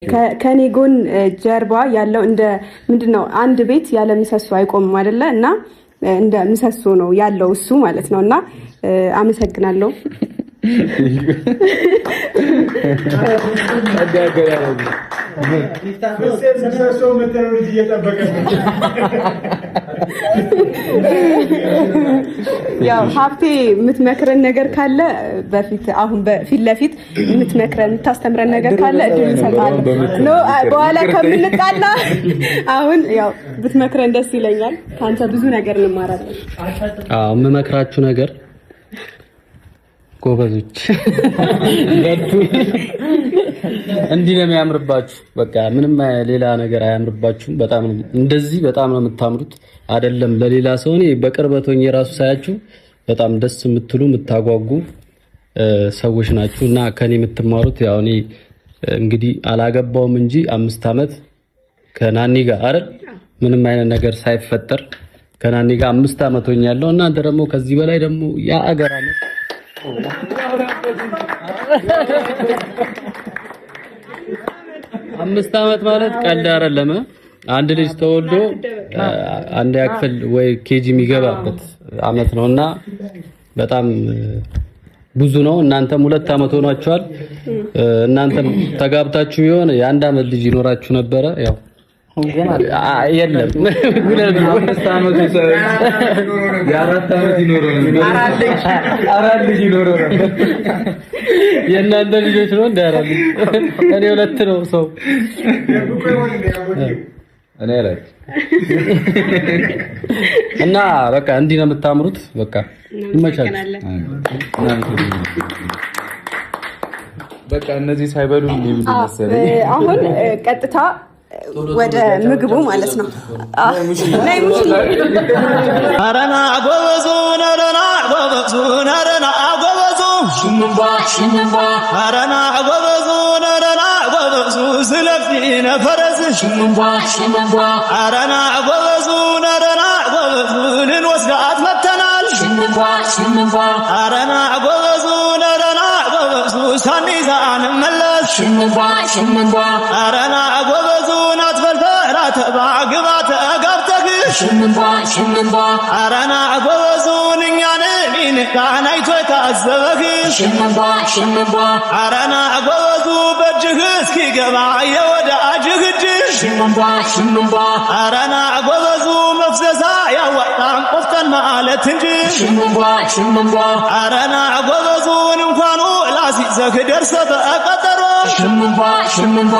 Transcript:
ከኔ ጎን ጀርባ ያለው እንደ ምንድነው አንድ ቤት ያለ ምሰሶ አይቆምም አይደለ? እና እንደ ምሰሶ ነው ያለው እሱ ማለት ነውና አመሰግናለሁ። ያው ሀብቴ የምትመክረን ነገር ካለ በፊት አሁን በፊት ለፊት የምትመክረን የምታስተምረን ነገር ካለ እድል እንሰጣለን ነው በኋላ ከምንጣላ አሁን ያው ብትመክረን ደስ ይለኛል። ካንተ ብዙ ነገር እንማራለን። የምመክራችሁ ነገር ጎበዞች እንዲህ ነው የሚያምርባችሁ። በቃ ምንም ሌላ ነገር አያምርባችሁም። በጣም እንደዚህ በጣም ነው የምታምሩት። አይደለም ለሌላ ሰው እኔ በቅርበት ሆኜ ራሱ ሳያችሁ በጣም ደስ የምትሉ የምታጓጉ ሰዎች ናችሁና ከኔ የምትማሩት ያው እኔ እንግዲህ አላገባውም እንጂ 5 አመት ከናኒ ጋር አይደል ምንም አይነት ነገር ሳይፈጠር ከናኒ ጋር 5 አመት ሆኛለሁ። እናንተ ደግሞ ከዚህ በላይ ደግሞ ያ አገር አመት 5 አመት ማለት ቀልድ አይደለም። አንድ ልጅ ተወልዶ አንድ ያክፍል ወይ ኬጂ የሚገባበት አመት ነውና በጣም ብዙ ነው። እናንተም 2 አመት ሆኗችኋል። እናንተም ተጋብታችሁ ቢሆን የ1 አመት ልጅ ይኖራችሁ ነበረ። ያው የለም 5 አመት የ4 አመት ይኖረው አራት ልጅ ይኖረው የእናንተ ልጆች ነው እንደ አራት እኔ 2 ነው ሰው እኔ ላይ እና በቃ እንዲህ ነው የምታምሩት። በቃ ይመቻል። በቃ እነዚህ ሳይበሉ ሊብሉ መሰለኝ። አሁን ቀጥታ ወደ ምግቡ ማለት ነው። ናይ ሙሽሊ አረና ጎበዙ ነረና ጎበዙ ነረና ጎበዙ ሽምባ ሽምባ አረና ጎበዙ ነረና ጎበዙ ስለፊነ ፈረስ ሽምባ ሽምባ አረና ጎበዙ ነረና ጎበዙ ልንወስዳት መተናል ሽምባ ሽምባ አረና ጎበዙ ነረና ጎበዙ ሳኒዛን መለስ ሽምባ ሽምባ አረና ጎበዙ ናትፈልፈራ ተባግባተ ጋብተግ ሽምባ ሽምባ አረና ጎበዙን እኛን ቢንቃናይቶ ታዘበግ ሽምባ ሽምባ አረና ጎበዙ በእጅህ እስኪገባ የወዳጅህ እጅ ሽምባ ሽምባ አረና ጎበዙ መፍዘዛ ያዋጣን ቆፍጠን ማለት እንጂ ሽምባ ሽምባ አረና ጎበዙን እንኳኑ ላሲዘህ ደርሰ በቀጠሮ ሽምባ ሽምባ